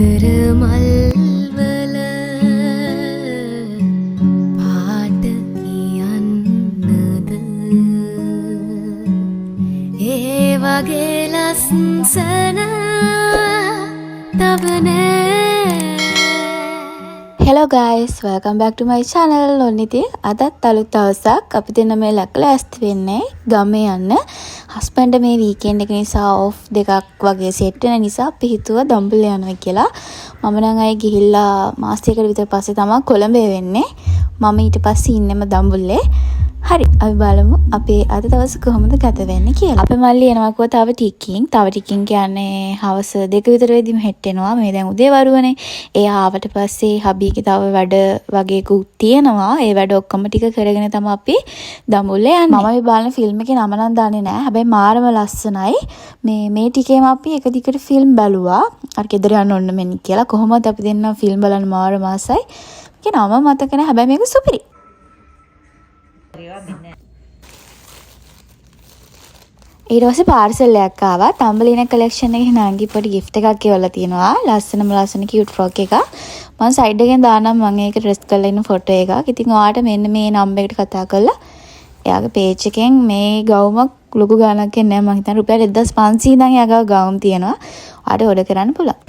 ගෙදර මල්වල පාට කියන්නද ඒ වගේ ලස්සන තව නෑ. Hello guys, welcome back to my channel. ඔන්න අදත් අලුත් දවසක් අපි දෙන්න මේ ලැස්ති වෙන්නේ ගමේ යන්න. හස්බන්ඩ් මේ වීකෙන්ඩ් එක නිසා ඔෆ් දෙකක් වගේ සෙට් වෙන නිසා අපි හිතුවා දම්බුල්ල යනවා කියලා. මම නම් අය ගිහිල්ලා මාසයකට විතර පස්සේ තමයි කොළඹ වෙන්නේ. මම ඊට පස්සේ ඉන්නෙම දම්බුල්ලේ. හරි අපි බලමු අපේ අද දවස කොහොමද ගත වෙන්නේ කියලා. අපේ මල්ලි එනවා කෝ තව ටිකින් කියන්නේ හවස 2 විතර වෙදිම හෙට් එනවා. මේ දැන් උදේ වරුවනේ. ඒ ආවට පස්සේ හබීගේ තව වැඩ වගේකුත් තියෙනවා. ඒ වැඩ ඔක්කොම ටික කරගෙන තමයි අපි දඹුල්ලේ යන්නේ. මම මේ බලන ෆිල්ම් එකේ නම නම් දන්නේ නැහැ. හැබැයි මාරම ලස්සනයි. මේ ටිකේම අපි එක දිගට ෆිල්ම් බැලුවා. අර ගෙදර යන්න ඕන මෙන්න කියලා. කොහොමද අපි දෙන්නා ෆිල්ම් බලන්න මාර මාසයි. ඒක නම මතක නැහැ. හැබැයි මේක සුපිරි. ඊට පස්සේ පාර්සල් එකක් ආවා. තම්බලින කලෙක්ෂන් එකේ නාංගි පොඩි gift එකක් එවලා තියෙනවා. ලස්සන cute frock එකක්. මම සයිඩ් එකෙන් දාන්නම් මම ඒක ඩ්‍රෙස් කරලා ඉන්න ෆොටෝ එකක්. ඉතින් ඔයාලට මෙන්න මේ නම්බර් එකට කතා කරලා එයාගේ page එකෙන් මේ ගවුමක් ලොකු ගාණක් එන්නේ නැහැ. මම හිතන්නේ රුපියල් 1500 ඉඳන් එයාගේ ගවුම් තියෙනවා. ඔයාලට ඕඩර් කරන්න පුළුවන්.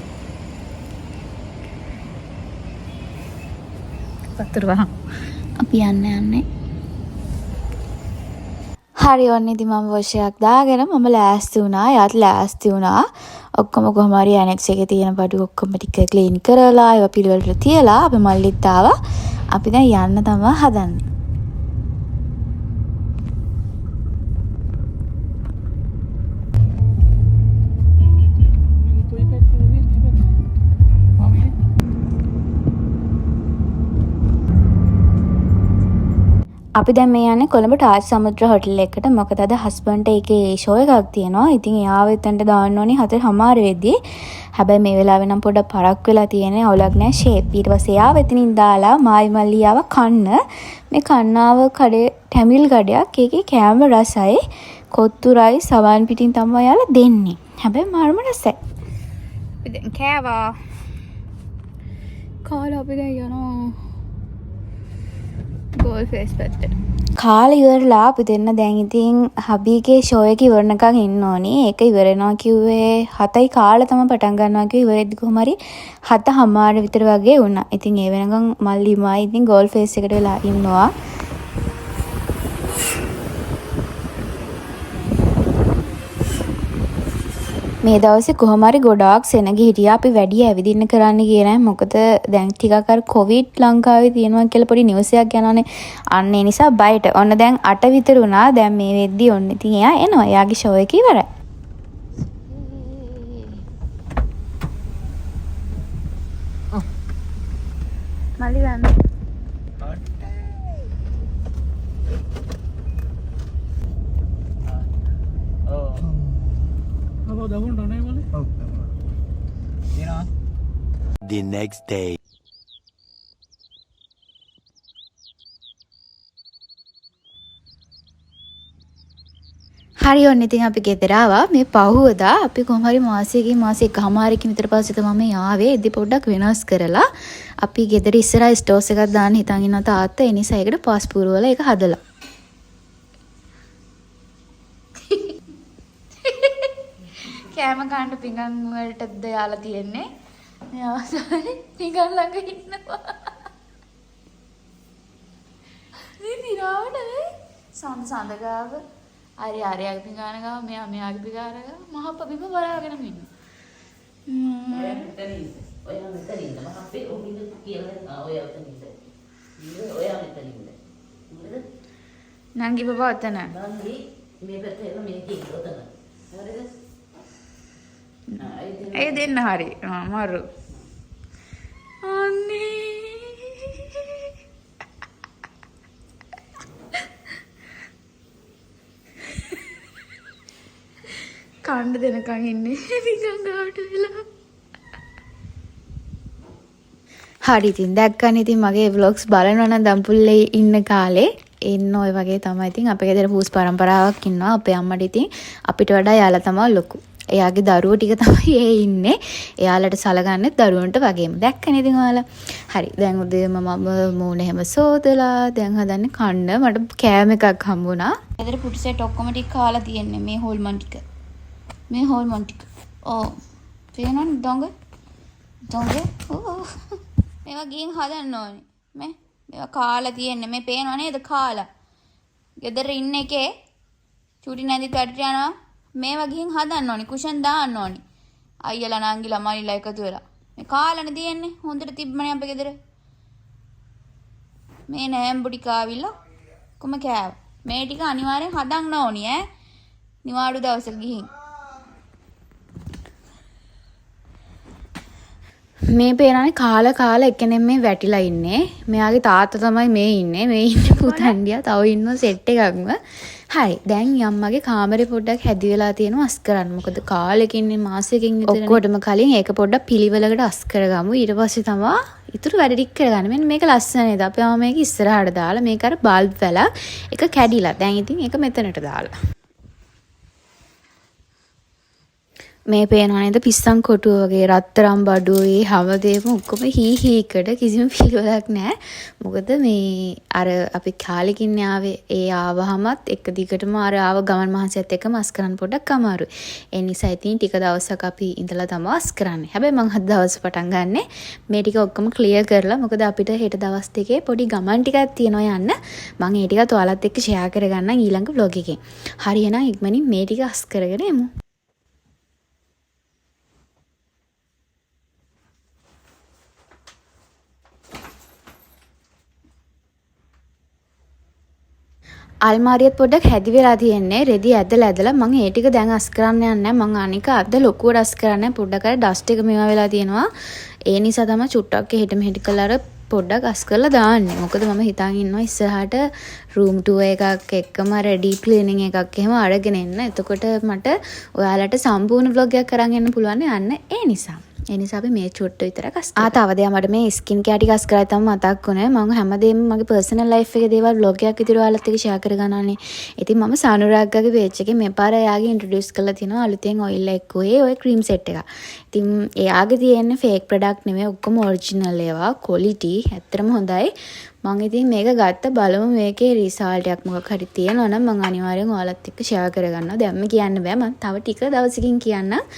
පතරවා අපි යන්නේ හරි ඔන්න ඉතින් මම වොෂ් එකක් දාගෙන මම ලෑස්ති වුණා. යාත් ලෑස්ති වුණා. ඔක්කොම කොහොම හරි ඇනෙක්ස් එකේ තියෙන බඩු ඔක්කොම ටික ක්ලීන් කරලා ඒවා පිළිවෙලට තියලා අපි මල්ලිත් ආවා. අපි දැන් යන්න තමයි හදන්නේ. අපි දැන් මේ යන්නේ කොළඹ ටාජ් සමුද්‍ර හොටල් එකට. මොකද අද හස්බන්ඩ්ට ඒකේ ෂෝ එකක් තියෙනවා. ඉතින් එයාව එතනට දාන්න ඕනේ 4:00 වෙද්දී. හැබැයි මේ වෙලාවේ නම් පොඩ්ඩක් පරක් වෙලා තියෙන්නේ. අවුලක් නැහැ ෂේප්. ඊට පස්සේ එයාව එතනින් දාලා මායි මල්ලියාව කන්න. මේ කන්නාව කඩේ ටැමිල් කඩයක්. ඒකේ කෑම රසයි. කොත්තු රයිස් සවන් පිටින් තමයි යාලා දෙන්නේ. හැබැයි මාරම රසයි. අපි දැන් කෑවා. කාලා අපි දැන් යනවා ගෝල් ෆේස් පැත්තට. කාලේ ඉවරලා අපි දෙන්න දැන් ඉතින් හබීගේ ෂෝ එක ඉවරනකන් ඉන්න ඕනි. ඒක ඉවර වෙනවා කිව්වේ 7යි කාලේ තමයි පටන් ගන්නවා කිව්වේ. ඉවරෙද්දි කොහොම හරි 7:00 විතර වගේ වුණා. ඉතින් ඒ වෙනකන් මල්ලි මායි ඉතින් ගෝල් ෆේස් එකට වෙලා ඉන්නවා. මේ දවසේ කොහොම හරි ගොඩාක් සෙනග හිටියා. අපි වැඩි ඇවිදින්න කරන්න ගියේ නැහැ. මොකද දැන් ටිකක් අර කොවිඩ් ලංකාවේ තියෙනවා කියලා පොඩි නිවුස් එකක් යනවානේ. අන්න ඒ නිසා බයිට. ඔන්න දැන් 8 විතර වුණා. දැන් මේ වෙද්දි ඔන්න ඉතින් එයා එනවා. එයාගේ ෂෝ එක ඉවරයි. මල්ලි ගන්න. The next day. හරි ඔන්න ඉතින් අපි ගෙදර ආවා. මේ පහුවදා අපි කොහොම හරි මාසෙකමාරකින් විතර පස්සේ තමයි ආවේ. ඉදි පොඩ්ඩක් වෙනස් කරලා අපි ගෙදර ඉස්සරහා ස්ටෝස් එකක් දාන්න හිතන් ඉන්න තාත්තා ඒ නිසා ඒකට පාස්පෝර්ට් වල ඒක හදලා. කෑම කන්න පිඟන් වලටද යාලා තියෙන්නේ. මෙයා පිඟන් ළඟ ඉන්නවා. මේ දිරාවනේ සඳ ගාව ආර්යාගේ පිඟාන ගාව මෙයාගේ පිඟාන ගාව මහපබිම බලාගෙන ඉන්නවා. ඔයා මෙතන ඉන්න මම අපේ ඔබින්ද කියලා ඔයා මෙතන ඉන්න. ඔයා මෙතන ඉන්න. නංගි බබා ඔතන. නංගි මේ පැත්තේ එන මේ කීක ඔතන. හරිද? ඒ දෙන්න හරි. මරු. අනේ. කන්න දෙනකන් ඉන්නේ පිටංගාවට වෙලා. හරි ඉතින් දැක්කනේ ඉතින් මගේ vlogs බලනවා නම් දම්පුල්ලේ ඉන්න කාලේ එන්න ඔය වගේ තමයි ඉතින් අපේ ගෙදර පූස් පරම්පරාවක් ඉන්නවා. අපේ අම්මට ඉතින් අපිට වඩා යාලා තමයි ලොකු. එයාගේ දරුවෝ ටික තමයි ඒ ඉන්නේ. එයාලට සලකන්නේ දරුවන්ට වගේම. දැක්කනේ ඉතින් ඔයාලා. හරි. දැන් උදේම මම මූණ එහෙම සෝදලා දැන් හදන්නේ කන්න. මට කෑම එකක් හම්බුණා. ඇදලා පුටු සෙට් ඔක්කොම ටික කාලා තියෙන්නේ මේ හොල්මන් ටික. මේ හොල්මන් ටික. ඕ. පේනවද දොංග? දොංග. ඕ. මේවා ගිහින් හදන්න ඕනේ. මේවා කාලා තියෙන්නේ. මේ පේනව නේද කාලා? ගෙදර ඉන්න එකේ චුටි නැන්දි කටට යනවා. මේවා ගිහින් හදන්න ඕනේ. කුෂන් දාන්න ඕනේ. අයියලා නංගිලා මනිලා එකතු වෙලා. මේ කාලානේ තියෙන්නේ. හොඳට තිබ්බනේ අපේ ගෙදර. මේ නෑම්බු ටික ආවිල්ලා කොම කෑව. මේ ටික අනිවාර්යෙන් හදන්න ඕනේ ඈ. නිවාඩු දවසක ගිහින්. මේ පේනනේ කාලා එකෙනෙන් මේ වැටිලා ඉන්නේ. මෙයාගේ තාත්තා තමයි මේ ඉන්නේ. මේ ඉන්නේ පුතණ්ඩියා. තව ඉන්නවා සෙට් එකක්ම. හරි. දැන් අම්මගේ කාමරේ පොඩ්ඩක් හැදි වෙලා තියෙනවා අස් කරන්න. මොකද කාලෙකින් මාසෙකින් විතර ඔක්කොටම කලින් ඒක පොඩ්ඩක් පිළිවෙලකට අස් කරගමු. ඊට පස්සේ තමයි ඉතුරු වැඩ ටික කරගන්න. මෙන්න මේක ලස්සන නේද? අපි මේක ඉස්සරහට දාලා මේක අර බල්බ් වැලා එක කැඩිලා. දැන් ඉතින් ඒක මෙතනට දාලා. මේ පේනවා නේද පිස්සන් කොටුව වගේ රත්තරම් බඩුවේ හැමදේම ඔක්කොම හීකට කිසිම පිළිවෙලක් නැහැ. මොකද මේ අර අපි කාලෙකින් ආවේ ඒ ආවහමත් එක දිගටම අර ආව ගමන් මහන්සියත් එක්කම අස් කරන්න පොඩ්ඩක් අමාරුයි. ඒ නිසා ඉතින් ටික දවසක් අපි ඉඳලා තමයි අස් කරන්නේ. හැබැයි මං හද දවස් පටන් ගන්නෙ මේ ටික ඔක්කොම ක්ලියර් කරලා. මොකද අපිට හෙට දවස් දෙකේ පොඩි ගමන් ටිකක් තියෙනවා යන්න. මං ඒ ටිකත් ඔයාලත් එක්ක ෂෙයා කරගන්නම් ඊළඟ vlog එකෙන්. හරි එහෙනම් ඉක්මනින් මේ ටික අස් කරගෙන එමු. අල්මාරියත් පොඩ්ඩක් හැදි වෙලා තියෙන්නේ. රෙදි ඇදලා මම ඒ ටික දැන් අස් කරන්න යන්නේ. මම අනික අද ලොකුවට අස් කරන්නේ පොඩ්ඩක් අර ඩස්ට් එක මේවා වෙලා තියෙනවා. ඒ නිසා තමයි චුට්ටක් එහෙට මෙහෙට කරලා අර පොඩ්ඩක් අස් කරලා දාන්නේ. මොකද මම හිතාගෙන ඉන්නවා ඉස්සරහට රූම් ටූර් එකක් එක්කම අර ඩීප් ක්ලීනින් එකක් එහෙම අරගෙන එන්න. එතකොට මට ඔයාලට සම්පූර්ණ vlog එකක් අරන් එන්න පුළුවන් යන්න. ඒ නිසා අපි මේ චුට්ට විතරක් අස් කරා. තව දෙයක් මට මේ ස්කින් කෙයාර් ටික අස් කරලා තමයි මතක් වුණේ. මම හැමදේම මගේ පර්සනල් ලයිෆ් එකේ දේවල් vlog එකක් විතර ඔයාලත් එක්ක ෂෙයා කරගන්නවානේ. ඉතින් මම සනුරාග්ගගේ page එකේ මේ පාර එයාගේ ඉන්ට්‍රොඩියුස් කරලා තිනවා අලුතෙන් ඔයිල් එක්කුවේ ඔය ක්‍රීම් සෙට් එක. ඉතින් එයාගේ තියෙන්නේ ෆේක් ප්‍රොඩක්ට් නෙමෙයි ඔක්කොම ඔරිජිනල් ඒවා. ක්වොලිටි ඇත්තටම හොඳයි. මම ඉතින් මේක ගත්ත බලමු මේකේ රිසල්ට් එකක් මොකක් හරි තියෙනවා නම් මම අනිවාර්යෙන් ඔයාලත් එක්ක ෂෙයා කරගන්නවා. දැන්ම කියන්න බෑ. මම තව ටික දවසකින් කියන්නම්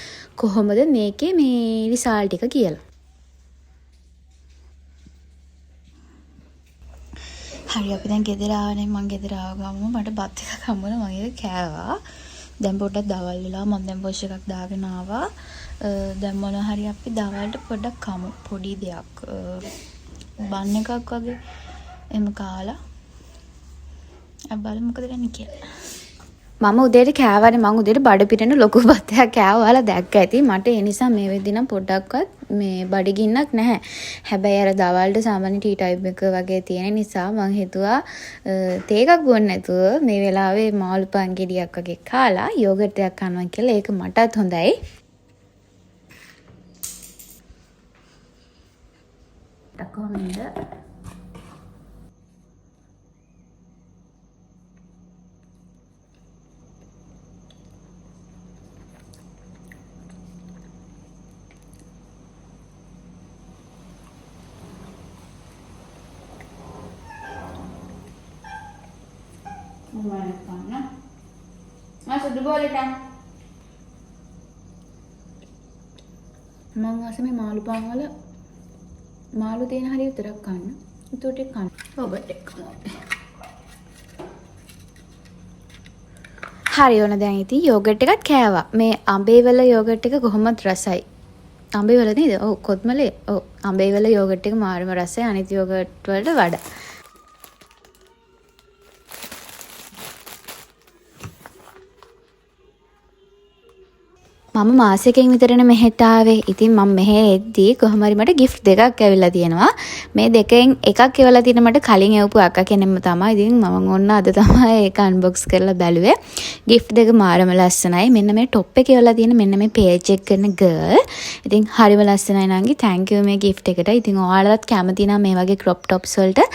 කොහොමද මේකේ මේ රිසල්ට් එක කියලා. හරි අපි දැන් ගෙදර ආවනේ. මම ගෙදර ආව ගමන් මට බත් එකක් හම්බුණා. මම ඒක කෑවා. දැන් පොඩ්ඩක් දවල් වෙලා මම දැන් වොෂ් එකක් දාගෙන ආවා. දැන් මොන හරි අපි දවල්ට පොඩ්ඩක් කමු. පොඩි දෙයක්. බන් එකක් වගේ එම කාලා බලමු මොකද වෙන්නේ කියලා. මම උදේට කෑවනේ. මම උදේට බඩ පිරෙන ලොකු බතයක් කෑවා. ඔයාලා දැක්ක ඇති. මට ඒ නිසා මේ වෙද්දි නම් පොඩ්ඩක්වත් මේ බඩගින්නක් නැහැ. හැබැයි අර දවල්ට සාමාන්‍ය ටී ටයිප් එක වගේ තියෙන නිසා මම හිතුවා තේ එකක් බොන්න නැතුව මේ වෙලාවේ මාළු පාන් ගෙඩියක් වගේ කාලා යෝගට් එකක් කනවා කියලා. ඒක මටත් හොඳයි. කොහොමද මම වාසේ මේ මාළු පාන් වල මාළු තියෙන හරිය විතරක් කන්න. උතුට කන්න. ඔබට එක්කම. හරි ඕන දැන් ඉතින් යෝගට් එකත් කෑවා. මේ අඹේවල යෝගට් එක කොහොමද රසයි? අඹේවල නේද? ඔව් කොත්මලේ. ඔව් අඹේවල යෝගට් එක මාරම රසයි අනිත් යෝගට් වලට වඩා. මම මාසෙකින් විතරනේ මෙහෙට ආවේ. ඉතින් මම මෙහෙ එද්දී කොහොම හරි මට gift දෙකක් ඇවිල්ලා තියෙනවා. මේ දෙකෙන් එකක් එවලා තියෙන මට කලින් එවපු අක්කා කෙනෙක්ම තමයි. ඉතින් මම ඔන්න අද තමයි ඒක unbox කරලා බැලුවේ. gift දෙක මාරම ලස්සනයි. මෙන්න මේ top එකේ එවලා තියෙන මෙන්න මේ page එක කරන girl. ඉතින් හරිම ලස්සනයි නංගි. thank you මේ gift එකට. ඉතින් ඔයාලටත් කැමති නම් මේ වගේ crop tops වලට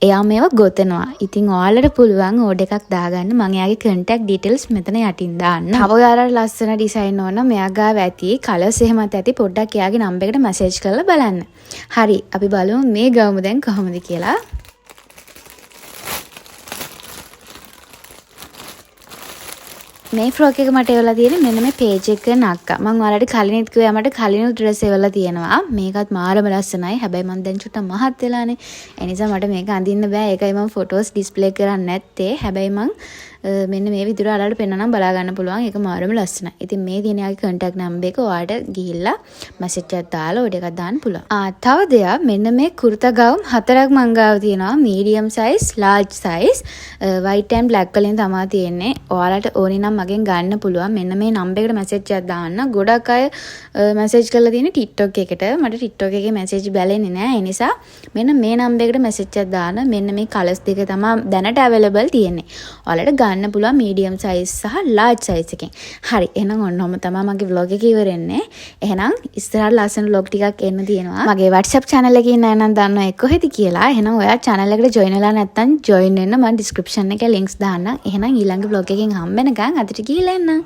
එයා මේව ගොතනවා. ඉතින් ඔයාලට පුළුවන් ඕඩර් එකක් දාගන්න. මම එයාගේ contact details මෙතන යටින් දාන්න. තව ඔයාලට ලස්සන design ඕන නම් මෙයා ගාව ඇති කලර්ස් එහෙමත් ඇති පොඩ්ඩක් එයාගේ නම්බර් එකට මැසේජ් කරලා බලන්න. හරි අපි බලමු මේ ගවුම දැන් කොහොමද කියලා. මේ ෆ්‍රොක් එක මට එවලා තියෙන්නේ මෙන්න මේ පේජ් එක නක්කා. මම ඔයාලට කලිනුත් කිව්වා මට කලිනුත් ඩ්‍රෙස් එවලා තියෙනවා. මේකත් මාරම ලස්සනයි. හැබැයි මම දැන් චුට්ටක් මහත් වෙලානේ. ඒ නිසා මට මේක අඳින්න බෑ. ඒකයි මම ෆොටෝස් ඩිස්ප්ලේ කරන්නේ නැත්තේ. හැබැයි මම මෙන්න මේ විදිහට ඔයාලට පෙන්නනම් බලා ගන්න පුළුවන්. ඒක මාරම ලස්සනයි. ඉතින් මේ තියෙන යාගේ contact number එක ඔයාලට ගිහිල්ලා message එකක් දාලා ඔය එකක් දාන්න පුළුවන්. තව දෙයක් මෙන්න මේ කුර්තා ගවුම් හතරක් මං ගාව තියෙනවා. medium size, large size, white and black වලින් තමයි තියෙන්නේ. ඔයාලට ඕනේ නම් මගෙන් ගන්න පුළුවන්. මෙන්න මේ number එකට message එකක් දාන්න. ගොඩක් අය message කරලා තියෙන්නේ TikTok එකට. මට TikTok එකේ message බැලෙන්නේ නැහැ. ඒ නිසා මෙන්න මේ number එකට message එකක් දාන්න. මෙන්න මේ colors දෙක තමයි දැනට available තියෙන්නේ. ඔයාලට ගන්න පුළුවන් medium size සහ large size එකෙන්. හරි. එහෙනම් ඔන්නෝම තමයි මගේ vlog එක ඉවරෙන්නේ. එහෙනම් ඉස්සරහට ලස්සන vlog ටිකක් එන්න තියෙනවා. මගේ WhatsApp channel එකේ ඉන්න අය නම් දන්නවා එක්ක කොහෙද කියලා. එහෙනම් ඔයා channel එකට join වෙලා නැත්නම් join වෙන්න මම description එකේ links දාන්නම්. එහෙනම් ඊළඟ vlog එකකින් හම්බ වෙනකන් අදට ගිහලා එන්න.